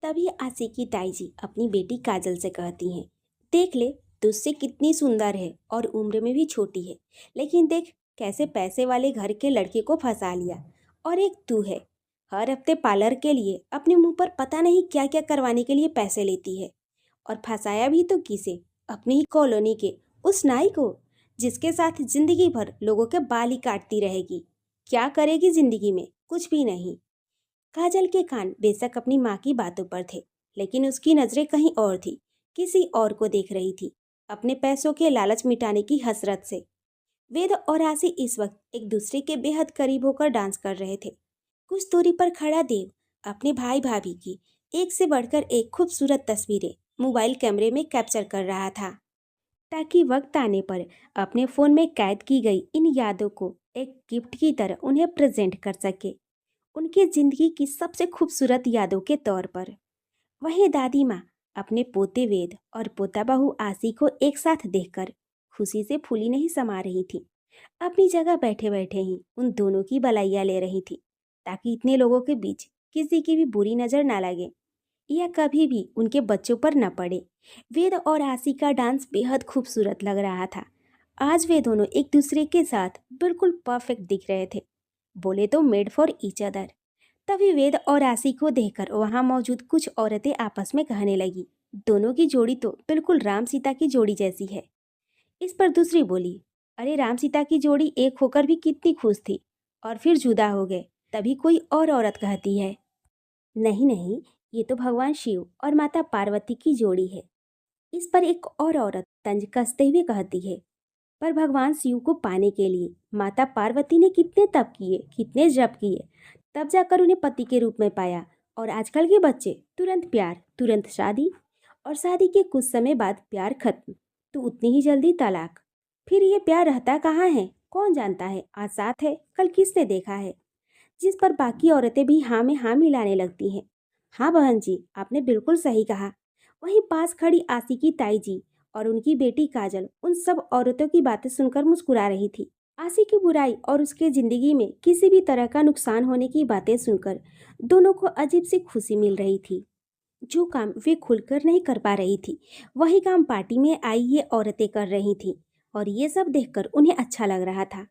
तभी आशी की ताई जी अपनी बेटी काजल से कहती हैं, देख ले, तुझसे कितनी सुंदर है और उम्र में भी छोटी है, लेकिन देख कैसे पैसे वाले घर के लड़के को फंसा लिया। और एक तू है, हर हफ्ते पार्लर के लिए अपने मुंह पर पता नहीं क्या क्या करवाने के लिए पैसे लेती है। और फंसाया भी तो किसे? अपनी ही कॉलोनी के उस नाई को, जिसके साथ जिंदगी भर लोगों के बाल ही काटती रहेगी। क्या करेगी जिंदगी में? कुछ भी नहीं। काजल के कान बेशक अपनी माँ की बातों पर थे, लेकिन उसकी नजरें कहीं और थी, किसी और को देख रही थी, अपने पैसों के लालच मिटाने की हसरत से। वेद और आशी इस वक्त एक दूसरे के बेहद करीब होकर डांस कर रहे थे। कुछ दूरी पर खड़ा देव अपने भाई भाभी की एक से बढ़कर एक खूबसूरत तस्वीरें मोबाइल कैमरे में कैप्चर कर रहा था, ताकि वक्त आने पर अपने फोन में कैद की गई इन यादों को एक गिफ्ट की तरह उन्हें प्रेजेंट कर सके, उनकी जिंदगी की सबसे खूबसूरत यादों के तौर पर। वहीं दादी माँ अपने पोते वेद और पोता बहू आशी को एक साथ देखकर खुशी से फूली नहीं समा रही थी। अपनी जगह बैठे बैठे ही उन दोनों की भलाइयाँ ले रही थी, ताकि इतने लोगों के बीच किसी की भी बुरी नजर ना लगे या कभी भी उनके बच्चों पर न पड़े। वेद और आशी का डांस बेहद खूबसूरत लग रहा था। आज वे दोनों एक दूसरे के साथ बिल्कुल परफेक्ट दिख रहे थे, बोले तो मेड फॉर ईच अदर। तभी वेद और आशी को देखकर वहां मौजूद कुछ औरतें आपस में कहने लगी, दोनों की जोड़ी तो बिल्कुल राम सीता की जोड़ी जैसी है। इस पर दूसरी बोली, अरे राम सीता की जोड़ी एक होकर भी कितनी खुश थी और फिर जुदा हो गए। तभी कोई और औरत कहती है, नहीं नहीं, ये तो भगवान शिव और माता पार्वती की जोड़ी है। इस पर एक और औरत तंज कसते हुए कहती है, पर भगवान शिव को पाने के लिए माता पार्वती ने कितने तप किए, कितने जप किए, तब जाकर उन्हें पति के रूप में पाया। और आजकल के बच्चे तुरंत प्यार, तुरंत शादी, और शादी के कुछ समय बाद प्यार खत्म, तो उतनी ही जल्दी तलाक। फिर ये प्यार रहता कहाँ है? कौन जानता है? आज साथ है, कल किसने देखा है? जिस पर बाकी औरतें भी हाँ में हाँ मिलाने लगती हैं। हाँ बहन जी, आपने बिल्कुल सही कहा। वहीं पास खड़ी आशी की ताई जी और उनकी बेटी काजल उन सब औरतों की बातें सुनकर मुस्कुरा रही थी। आशी की बुराई और उसके जिंदगी में किसी भी तरह का नुकसान होने की बातें सुनकर दोनों को अजीब सी खुशी मिल रही थी। जो काम वे खुलकर नहीं कर पा रही थी, वही काम पार्टी में आई ये औरतें कर रही थीं, और ये सब देखकर उन्हें अच्छा लग रहा था।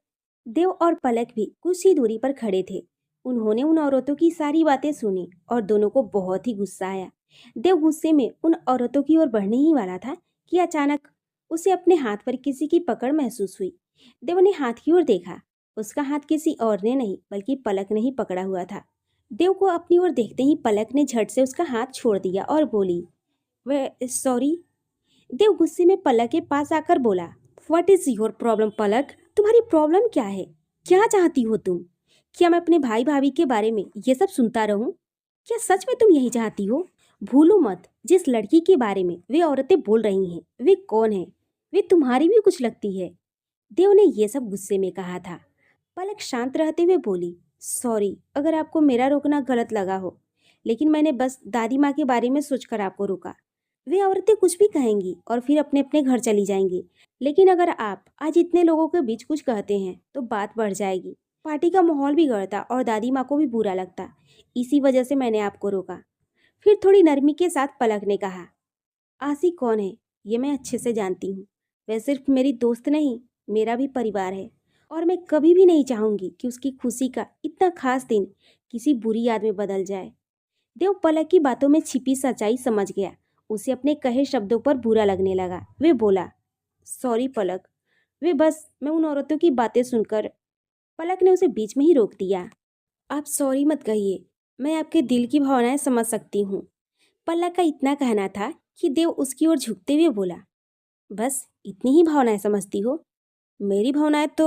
देव और पलक भी कुछ ही दूरी पर खड़े थे। उन्होंने उन औरतों की सारी बातें सुनी और दोनों को बहुत ही गुस्सा आया। देव गुस्से में उन औरतों की ओर बढ़ने ही वाला था कि अचानक उसे अपने हाथ पर किसी की पकड़ महसूस हुई। देव ने हाथ की ओर देखा। उसका हाथ किसी और ने नहीं बल्कि पलक ने ही पकड़ा हुआ था। देव को अपनी ओर देखते ही पलक ने झट से उसका हाथ छोड़ दिया और बोली, वे सॉरी। देव गुस्से में पलक के पास आकर बोला, व्हाट इज योर प्रॉब्लम पलक? तुम्हारी प्रॉब्लम क्या है? क्या चाहती हो तुम? क्या मैं अपने भाई भाभी के बारे में ये सब सुनता रहूं? क्या सच में तुम यही चाहती हो? भूलो मत, जिस लड़की के बारे में वे औरतें बोल रही हैं, वे कौन है? वे तुम्हारी भी कुछ लगती है। देव ने यह सब गुस्से में कहा था। पलक शांत रहते हुए बोली, सॉरी अगर आपको मेरा रोकना गलत लगा हो, लेकिन मैंने बस दादी माँ के बारे में सोचकर आपको रोका। वे औरतें कुछ भी कहेंगी और फिर अपने अपने घर चली जाएंगी, लेकिन अगर आप आज इतने लोगों के बीच कुछ कहते हैं तो बात बढ़ जाएगी, पार्टी का माहौल बिगड़ता और दादी माँ को भी बुरा लगता। इसी वजह से मैंने आपको रोका। फिर थोड़ी नरमी के साथ पलक ने कहा, आशी कौन है ये मैं अच्छे से जानती हूँ। वह सिर्फ मेरी दोस्त नहीं, मेरा भी परिवार है, और मैं कभी भी नहीं चाहूंगी कि उसकी खुशी का इतना खास दिन किसी बुरी याद में बदल जाए। देव पलक की बातों में छिपी सच्चाई समझ गया। उसे अपने कहे शब्दों पर बुरा लगने लगा। वे बोला, सॉरी पलक, वे बस मैं उन औरतों की बातें सुनकर। पलक ने उसे बीच में ही रोक दिया। आप सॉरी मत कहिए, मैं आपके दिल की भावनाएं समझ सकती हूँ। पलक का इतना कहना था कि देव उसकी ओर झुकते हुए बोला, बस इतनी ही भावनाएं समझती हो? मेरी भावनाएं तो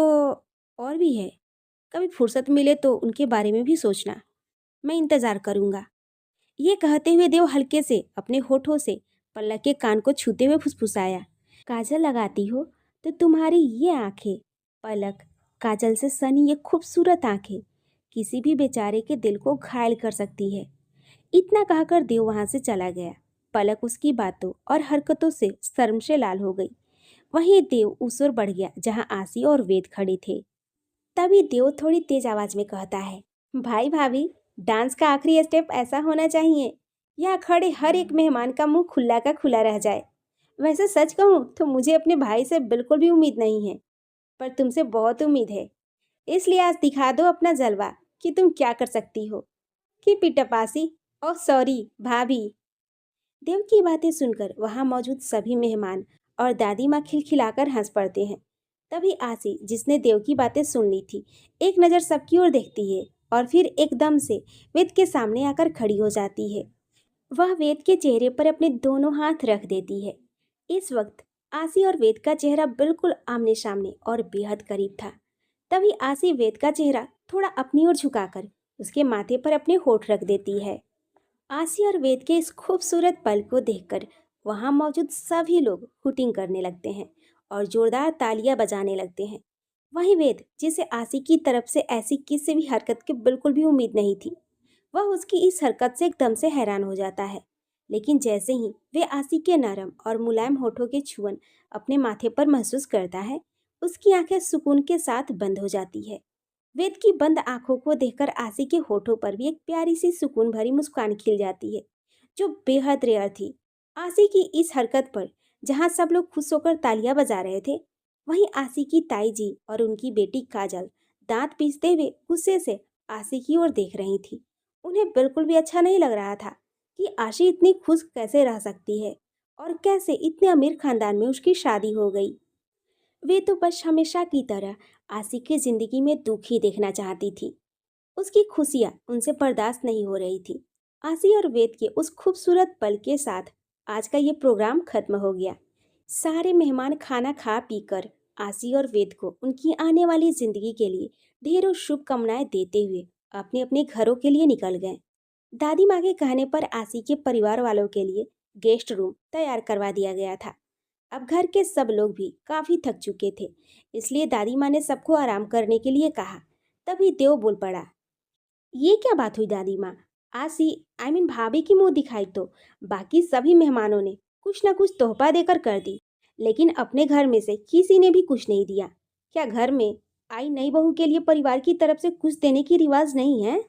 और भी है। कभी फुर्सत मिले तो उनके बारे में भी सोचना। मैं इंतजार करूंगा। ये कहते हुए देव हल्के से अपने होठों से पलक के कान को छूते हुए फुसफुसाया, काजल लगाती हो तो तुम्हारी ये आंखें, पलक, काजल से सनी ये खूबसूरत आंखें किसी भी बेचारे के दिल को घायल कर सकती है। इतना कहकर देव वहां से चला गया। पलक उसकी बातों और हरकतों से शर्म से लाल हो गई। वहीं देव उस ओर बढ़ गया जहां आशी और वेद खड़े थे। तभी देव थोड़ी तेज आवाज में कहता है, भाई भाभी, डांस का आखिरी स्टेप ऐसा होना चाहिए यहाँ खड़े हर एक मेहमान का मुंह खुला का खुला रह जाए। वैसे सच कहूँ तो मुझे अपने भाई से बिल्कुल भी उम्मीद नहीं है, पर तुमसे बहुत उम्मीद है। इसलिए आज दिखा दो अपना जलवा कि तुम क्या कर सकती हो। कि पिटपासी और सॉरी भाभी। देव की बातें सुनकर वहां मौजूद सभी मेहमान और दादी माँ खिलखिलाकर हंस पड़ते हैं। तभी आसी, जिसने देव की बातें सुन ली थी, एक नज़र सबकी ओर देखती है और फिर एकदम से वेद के सामने आकर खड़ी हो जाती है। वह वेद के चेहरे पर अपने दोनों हाथ रख देती है। इस वक्त आसी और वेद का चेहरा बिल्कुल आमने सामने और बेहद करीब था। तभी आसी वेद का चेहरा थोड़ा अपनी ओर झुकाकर उसके माथे पर अपने होठ रख देती है। आसी और वेद के इस खूबसूरत पल को देखकर वहां मौजूद सभी लोग हुटिंग करने लगते हैं और जोरदार तालियां बजाने लगते हैं। वहीं वेद, जिसे आसी की तरफ से ऐसी किसी भी हरकत की बिल्कुल भी उम्मीद नहीं थी, वह उसकी इस हरकत से एकदम से हैरान हो जाता है। लेकिन जैसे ही वे आसी के नरम और मुलायम होठों के छुअन अपने माथे पर महसूस करता है, उसकी आंखें सुकून के साथ बंद हो जाती है। वेद की बंद आंखों को देखकर आसी के होठों पर भी एक प्यारी सी सुकून भरी मुस्कान खिल जाती है, जो बेहद रेयर थी। आसी की इस हरकत पर जहां सब लोग खुश होकर तालियां बजा रहे थे, वहीं आसी की ताई जी और उनकी बेटी काजल दांत पीसते हुए गुस्से से आसी की ओर देख रही थी। उन्हें बिल्कुल भी अच्छा नहीं लग रहा था कि आशी इतनी खुश कैसे रह सकती है और कैसे इतने अमीर खानदान में उसकी शादी हो गई। वे तो बस हमेशा की तरह आशी की जिंदगी में दुख ही देखना चाहती थी। उसकी खुशियां उनसे बर्दाश्त नहीं हो रही थी। आशी और वेद के उस खूबसूरत पल के साथ आज का ये प्रोग्राम खत्म हो गया। सारे मेहमान खाना खा पीकर आशी और वेद को उनकी आने वाली जिंदगी के लिए ढेरों शुभकामनाएं देते हुए अपने अपने घरों के लिए निकल गए। दादी माँ के कहने पर आशी के परिवार वालों के लिए गेस्ट रूम तैयार करवा दिया गया था। अब घर के सब लोग भी काफी थक चुके थे, इसलिए दादी माँ ने सबको आराम करने के लिए कहा। तभी देव बोल पड़ा, ये क्या बात हुई दादी माँ? आशी भाभी की मुंह दिखाई तो बाकी सभी मेहमानों ने कुछ न कुछ तोहफा देकर कर दी, लेकिन अपने घर में से किसी ने भी कुछ नहीं दिया। क्या घर में आई नई बहू के लिए परिवार की तरफ से कुछ देने की रिवाज नहीं है?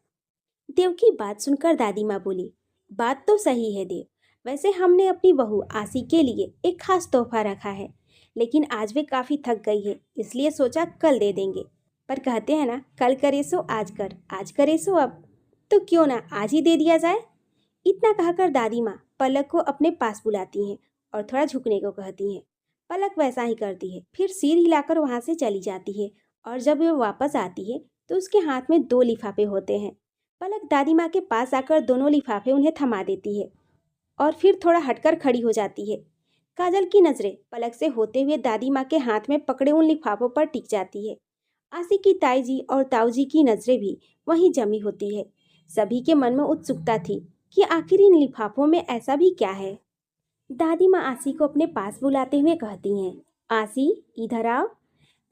देव की बात सुनकर दादी माँ बोली, बात तो सही है देव। वैसे हमने अपनी बहू आसी के लिए एक खास तोहफा रखा है, लेकिन आज वे काफी थक गई है, इसलिए सोचा कल दे देंगे। पर कहते हैं ना, कल करे सो आज कर, आज करे सो अब। तो क्यों ना आज ही दे दिया जाए। इतना कहकर दादी माँ पलक को अपने पास बुलाती हैं और थोड़ा झुकने को कहती हैं। पलक वैसा ही करती है, फिर सिर हिलाकर वहां से चली जाती है। और जब वे वापस आती है तो उसके हाथ में दो लिफाफे होते हैं। पलक दादी माँ के पास आकर दोनों लिफाफे उन्हें थमा देती है और फिर थोड़ा हटकर खड़ी हो जाती है। काजल की नजरें पलक से होते हुए दादी माँ के हाथ में पकड़े उन लिफाफों पर टिक जाती है। आसी की ताई जी और ताऊ जी की नजरें भी वहीं जमी होती है। सभी के मन में उत्सुकता थी कि आखिर इन लिफाफों में ऐसा भी क्या है। दादी माँ आसी को अपने पास बुलाते हुए कहती हैं, आसी इधर आओ।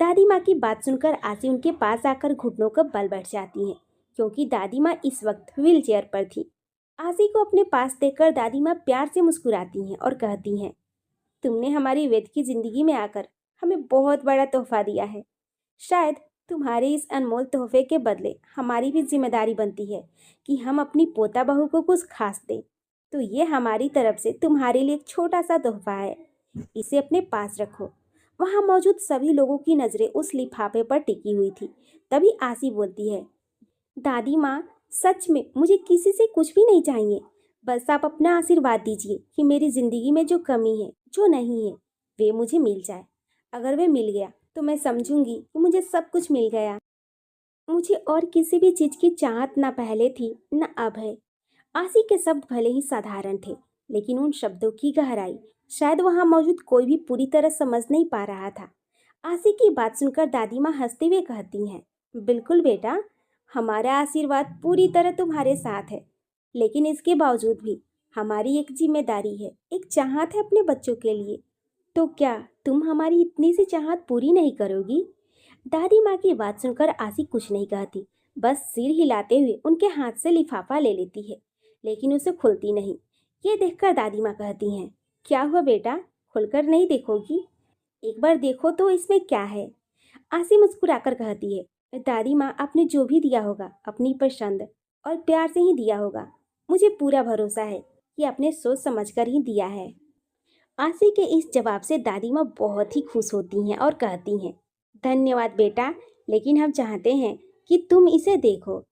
दादी माँ की बात सुनकर आसी उनके पास आकर घुटनों पर बल बैठ जाती हैं, क्योंकि दादी माँ इस वक्त व्हील चेयर पर थी। आसी को अपने पास देखकर दादी माँ प्यार से मुस्कुराती हैं और कहती हैं, तुमने हमारी वेद की जिंदगी में आकर हमें बहुत बड़ा तोहफा दिया है। शायद तुम्हारे इस अनमोल तोहफे के बदले हमारी भी जिम्मेदारी बनती है कि हम अपनी पोता बहू को कुछ खास दें। तो ये हमारी तरफ से तुम्हारे लिए एक छोटा सा तोहफा है, इसे अपने पास रखो। वहां मौजूद सभी लोगों की नजरें उस लिफाफे पर टिकी हुई थी। तभी आसी बोलती है, दादी माँ, सच में मुझे किसी से कुछ भी नहीं चाहिए। बस आप अपना आशीर्वाद दीजिए कि मेरी जिंदगी में जो कमी है, जो नहीं है, वे मुझे मिल जाए। अगर वे मिल गया तो मैं समझूंगी कि मुझे सब कुछ मिल गया। मुझे और किसी भी चीज की चाहत ना पहले थी न अब है। आसी के शब्द भले ही साधारण थे, लेकिन उन शब्दों की गहराई शायद वहां मौजूद कोई भी पूरी तरह समझ नहीं पा रहा था। आसी की बात सुनकर दादी माँ हंसते हुए कहती हैं, बिल्कुल बेटा, हमारा आशीर्वाद पूरी तरह तुम्हारे साथ है। लेकिन इसके बावजूद भी हमारी एक जिम्मेदारी है, एक चाहत है अपने बच्चों के लिए। तो क्या तुम हमारी इतनी सी चाहत पूरी नहीं करोगी? दादी माँ की बात सुनकर आसी कुछ नहीं कहती, बस सिर हिलाते हुए उनके हाथ से लिफाफा ले लेती है, लेकिन उसे खुलती नहीं। ये देखकर दादी माँ कहती हैं, क्या हुआ बेटा, खुलकर नहीं देखोगी? एक बार देखो तो इसमें क्या है। आसी मुस्कुराकर कहती है, दादी माँ, आपने जो भी दिया होगा अपनी पसंद और प्यार से ही दिया होगा। मुझे पूरा भरोसा है ये आपने सोच समझकर ही दिया है। आशी के इस जवाब से दादी माँ बहुत ही खुश होती हैं और कहती हैं, धन्यवाद बेटा, लेकिन हम चाहते हैं कि तुम इसे देखो।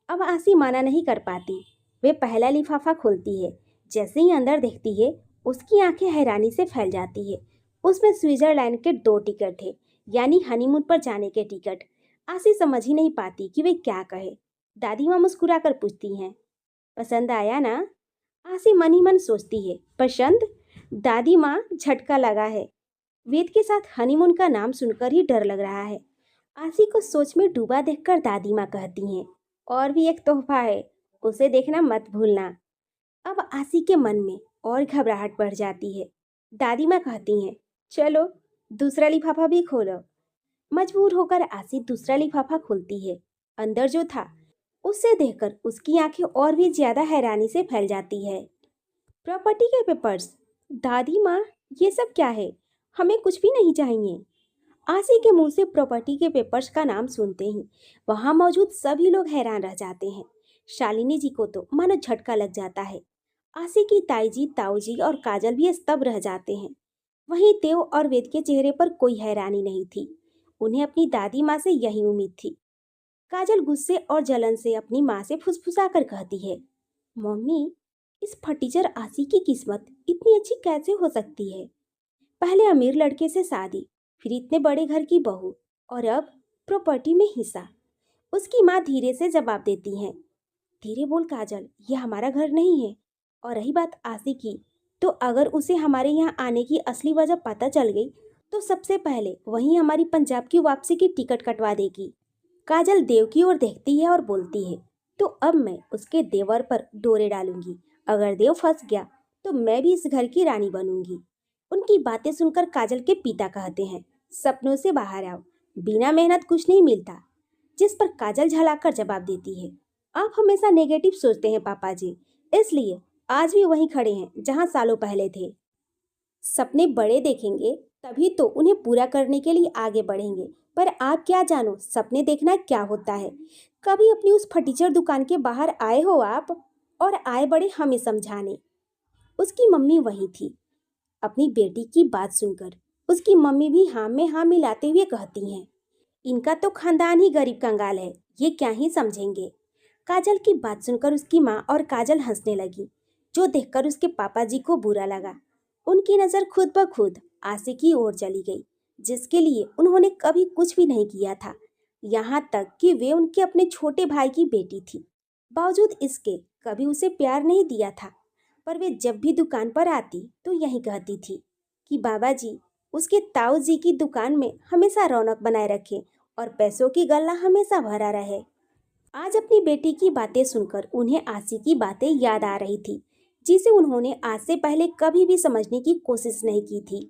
अब आशी माना नहीं कर पाती। वे पहला लिफाफा खोलती है। जैसे ही अंदर देखती है, उसकी आंखें हैरानी से फैल जाती है। उसमें स्विट्जरलैंड के 2 टिकट थे, यानी हनीमून पर जाने के टिकट। आशी समझ ही नहीं पाती कि वे क्या कहे। दादी माँ मुस्कुराकर पूछती हैं, पसंद आया ना? आशी मन ही मन सोचती है, पसंद? दादी माँ झटका लगा है। वेद के साथ हनीमून का नाम सुनकर ही डर लग रहा है। आशी को सोच में डूबा देखकर दादी माँ कहती हैं, और भी एक तोहफा है, उसे देखना मत भूलना। अब आशी के मन में और घबराहट बढ़ जाती है। दादी माँ कहती हैं, चलो दूसरा लिफाफा भी खोलो। मजबूर होकर आशी दूसरा लिफाफा खोलती है। अंदर जो था, उसे देखकर उसकी आंखें और भी ज्यादा हैरानी से फैल जाती है। प्रॉपर्टी के पेपर्स? दादी माँ, ये सब क्या है? हमें कुछ भी नहीं चाहिए। आशी के मुंह से प्रॉपर्टी के पेपर्स का नाम सुनते ही वहां मौजूद सभी लोग हैरान रह जाते हैं। शालिनी जी को तो मानो झटका लग जाता है। आशी की ताई जी, ताऊ जी और काजल भी स्तब्ध रह जाते हैं। वहीं देव और वेद के चेहरे पर कोई हैरानी नहीं थी। उन्हें अपनी दादी माँ से यही उम्मीद थी। काजल गुस्से और जलन से अपनी माँ से फुसफुसाकर कहती है, मम्मी, इस फटीचर आशी की किस्मत इतनी अच्छी कैसे हो सकती है? पहले अमीर लड़के से शादी, फिर इतने बड़े घर की बहू, और अब प्रॉपर्टी में हिस्सा। उसकी माँ धीरे से जवाब देती हैं, धीरे बोल काजल, यह हमारा घर नहीं है। और रही बात आशी की, तो अगर उसे हमारे यहाँ आने की असली वजह पता चल गई तो सबसे पहले वहीं हमारी पंजाब की वापसी की टिकट कटवा देगी। काजल देव की ओर देखती है और बोलती है, तो अब मैं उसके देवर पर डोरे डालूंगी। अगर देव फंस गया तो मैं भी इस घर की रानी बनूंगी। उनकी बातें सुनकर काजल के पिता कहते हैं, सपनों से बाहर आओ, बिना मेहनत कुछ नहीं मिलता। जिस पर काजल झलाकर जवाब देती है, आप हमेशा नेगेटिव सोचते हैं पापा जी, इसलिए आज भी वहीं खड़े हैं जहां सालों पहले थे। सपने बड़े देखेंगे तभी तो उन्हें पूरा करने के लिए आगे बढ़ेंगे। पर आप क्या जानो सपने देखना क्या होता है? कभी अपनी उस फटीचर दुकान के बाहर आए हो आप? और आए बड़े हमें समझाने। उसकी मम्मी वही थी। अपनी बेटी की बात सुनकर उसकी मम्मी भी हाँ में हाँ मिलाते हुए कहती हैं, इनका तो खानदान ही गरीब कंगाल है, ये क्या ही समझेंगे। काजल की बात सुनकर उसकी माँ और काजल हंसने लगी, जो देखकर उसके पापा जी को बुरा लगा। उनकी नज़र खुद ब खुद आशी की ओर चली गई, जिसके लिए उन्होंने कभी कुछ भी नहीं किया था। यहाँ तक कि वे उनके अपने छोटे भाई की बेटी थी। बावजूद इसके कभी उसे प्यार नहीं दिया था। पर वे जब भी दुकान पर आती तो यही कहती थी कि बाबा जी उसके ताऊ जी की दुकान में हमेशा रौनक बनाए रखें और पैसों की गल्ला हमेशा भरा रहे। आज अपनी बेटी की बातें सुनकर उन्हें आशी की बातें याद आ रही थी, जिसे उन्होंने आज से पहले कभी भी समझने की कोशिश नहीं की थी।